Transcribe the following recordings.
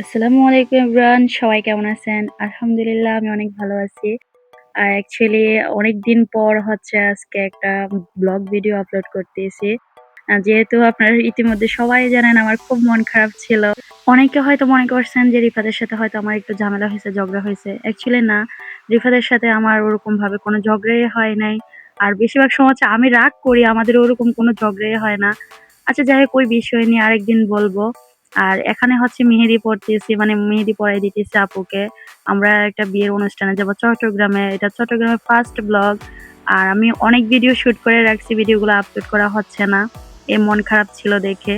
আসসালামু আলাইকুম এভরিওয়ান, সবাই কেমন আছেন? আলহামদুলিল্লাহ আমি অনেক ভালো আছি। আর অ্যাকচুয়ালি অনেকদিন পর হচ্ছে আজকে একটা ব্লগ ভিডিও আপলোড করতেছি। যেহেতু আপনারা ইতিমধ্যে সবাই জানেন আমার খুব মন খারাপ ছিল। অনেকে হয়তো মনে করছেন যে রিফাতের সাথে হয়তো আমার একটু ঝামেলা হয়েছে, ঝগড়া হয়েছে। অ্যাকচুয়ালি না, রিফাতের সাথে আমার ওরকমভাবে কোনো ঝগড়াই হয় নাই। আর বেশিরভাগ সময় হচ্ছে আমি রাগ করি, আমাদের ওরকম কোনো ঝগড়াই হয় না। আচ্ছা যাই হোক, ওই বিষয় নিয়ে আরেকদিন বলবো। আর এখানে হচ্ছে মেহেদি পড়তেছি, মানে মেহেদি পরাই দিতেছি আপুকে। আমরা একটা বিয়ের অনুষ্ঠানে যাব চট্টগ্রামে। এটা চট্টগ্রামের ফার্স্ট ব্লগ। আর আমি অনেক ভিডিও শুট করে রাখছি, ভিডিওগুলো আপলোড করা হচ্ছে না। মন খারাপ ছিল দেখে।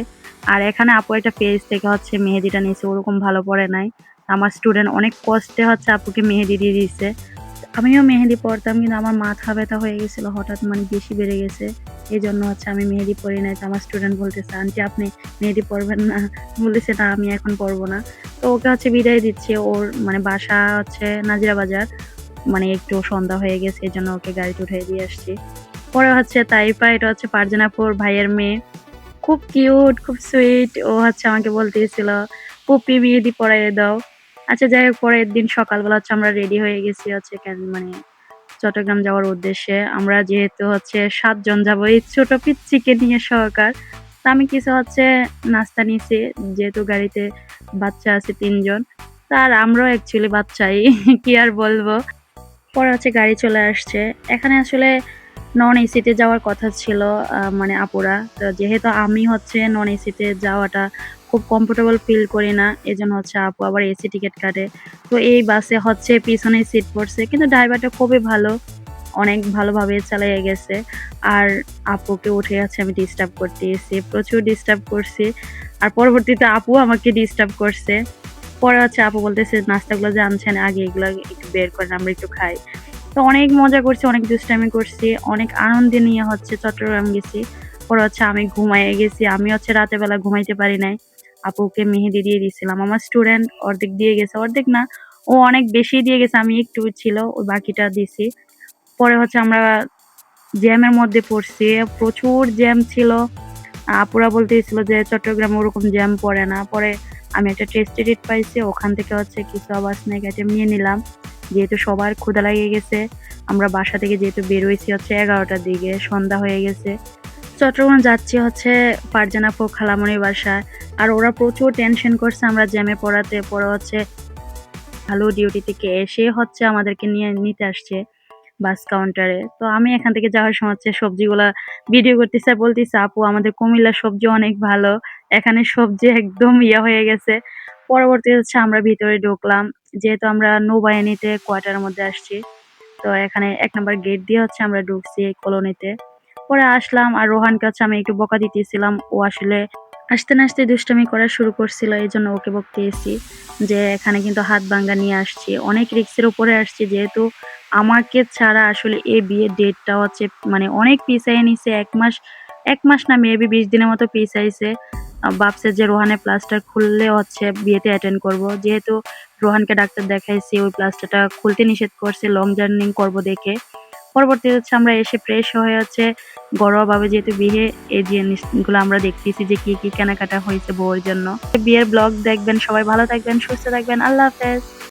আর এখানে আপু একটা পেজ থেকে হচ্ছে মেহেদিটা নিয়েছে, ওরকম ভালো পড়ে নাই। আমার স্টুডেন্ট অনেক কষ্টে হচ্ছে আপুকে মেহেদি দিয়ে দিছে। আমিও মেহেদি পড়তাম, কিন্তু আমার মাথা ব্যথা হয়ে গেছিল হঠাৎ, মানে বেশি বেড়ে গেছে। এজন্য হচ্ছে আমি মেহেদি পড়ি নাই। তো আমার স্টুডেন্ট বলতেছে, "আন্টি আপনি মেহেদি পড়বেন না?" বলতেছে, "না আমি এখন পড়বো না।" তো ওকে হচ্ছে বিদায় দিচ্ছি। ওর মানে বাসা হচ্ছে নাজিরা বাজার। মানে একটু সন্ধ্যা হয়ে গেছে, এজন্য ওকে গাড়িতে উঠিয়ে দিয়ে আসছি। পরে হচ্ছে তাইফা, এটা হচ্ছে ফারজানাপুর ভাইয়ের মেয়ে। খুব কিউট, খুব সুইট। ও হচ্ছে আমাকে বলতেছিল, "পুপি মেহেদি পরাইয়ে দাও।" আচ্ছা যাই হোক, পরের দিন সকালবেলা হচ্ছে আমরা রেডি হয়ে গেছি হচ্ছে মানে চট্টগ্রাম যাওয়ার উদ্দেশ্যে। আমরা যেহেতু হচ্ছে ৭ জন যাবো এই ছোট পিচ্চিকে নিয়ে সহকার। তো আমি কিছু হচ্ছে নাস্তা নিছি, যেহেতু গাড়িতে বাচ্চা আছে ৩ জন। আর আমরাও অ্যাকচুয়ালি বাচ্চাই কি আর বলবো। পরে হচ্ছে গাড়ি চলে আসছে। এখানে আসলে নন এসিতে যাওয়ার কথা ছিল মানে আপুরা। তো যেহেতু আমি হচ্ছে নন এসিতে যাওয়াটা খুব কমফোর্টেবল ফিল করি না, এজন্য হচ্ছে আপু আবার এসি টিকেট কাটে। তো এই বাসে হচ্ছে পিছনে সিট পড়ছে, কিন্তু ড্রাইভারটা খুবই ভালো, অনেক ভালোভাবে চালাইয়া গেছে। আর আপুকে উঠে আছে আমি ডিস্টার্ব করতেছি, প্রচুর ডিস্টার্ব করছি। আর পরবর্তীতে আপু আমাকে ডিস্টার্ব করছে। পরে হচ্ছে আপু বলতেছে, "নাস্তাগুলো যে আনছেন আগে এগুলো একটু বের করেন, আমরা একটু খাই।" তো অনেক মজা করছি, অনেক দুষ্টামি করছি, অনেক আনন্দে নিয়ে হচ্ছে চট্টগ্রাম গেছি। পরে হচ্ছে আমি ঘুমায়ে গেছি। আমি হচ্ছে রাতের বেলা ঘুমাইতে পারি নাই। আপুকে মেহেদি দিয়ে দিছিলাম। আমার স্টুডেন্ট অর্ধেক দিয়ে গেছে, অর্ধেক না, ও অনেক বেশি দিয়ে গেছে। আমি একটু ছিল, ওই বাকিটা দিছি। পরে হচ্ছে আমরা জ্যামের মধ্যে পড়ছি। প্রচুর জ্যাম ছিল। আপুরা বলতেছিল যে চট্টগ্রামে ওরকম জ্যাম পড়ে না। পরে আমি একটা টেস্টি ট্রিট পাইছি। ওখান থেকে হচ্ছে কিছু আবার স্ন্যাক আইটেম নিয়ে নিলাম। যেহেতু সবার ক্ষুধা লেগে গেছে। আমরা বাসা থেকে যেহেতু বের হইছি হচ্ছে ১১টার দিকে, সন্ধ্যা হয়ে গেছে। চট্টগ্রাম যাচ্ছি হচ্ছে ফারজানা আপু খালামণির বাসায়। আর ওরা প্রচুর টেনশন করছে আমরা জ্যামে পড়াতে। পরে হচ্ছে ভালো ডিউটি থেকে এসে হচ্ছে আমাদেরকে নিয়ে নিতে আসছে বাস কাউন্টারে। তো আমি এখান থেকে যাওয়ার সময় হচ্ছে সবজিগুলা ভিডিও করতেছি আর বলতেছি, "আপু আমাদের কুমিল্লার সবজি অনেক ভালো। এখানে সবজি একদম ইয়া হয়ে গেছে।" পরবর্তীতে হচ্ছে আমরা ভিতরে ঢুকলাম। যেহেতু আমরা নৌবাহিনীতে কোয়ার্টারের মধ্যে আসছি। তো এখানে ১ নাম্বার গেট দিয়ে হচ্ছে আমরা ঢুকছি এই কলোনিতে। পরে আসলাম, আর রোহানকে হচ্ছে আমি একটু বকা দিতেছিলাম। ও আসলে আসতে না আসতেই দুষ্টামি করা শুরু করছিল। এজন্য ওকে বকতেছি যে, "এখানে কিন্তু হাত ভাঙ্গা নিয়ে আসছি। অনেক রিস্কের উপরে আসছি, যেহেতু আমাকে ছাড়া আসলে এই বিয়ের ডেটটা হচ্ছে মানে অনেক পিছায়ে নিছে। ১ মাস না মেবি ২০ দিনের মতো পিছাইছে। ভাবছে যে রোহানের প্লাস্টার খুললে হচ্ছে বিয়েতে অ্যাটেন্ড করব। যেহেতু রোহানকে ডাক্তার দেখাইছি, ওই প্লাস্টারটা খুলতে নিষেধ করছে লং জার্নি করব দেখে। পরবর্তীতে হচ্ছে আমরা এসে ফ্রেশ হয়ে হচ্ছে ঘরোয়াভাবে যেহেতু বিয়ে, এই জিনিসগুলো আমরা দেখতেছি যে কি, কি কেনাকাটা হয়েছে বউয়ের জন্য। বিয়ের ব্লগ দেখবেন, সবাই ভালো থাকবেন, সুস্থ থাকবেন। আল্লাহ হাফেজ।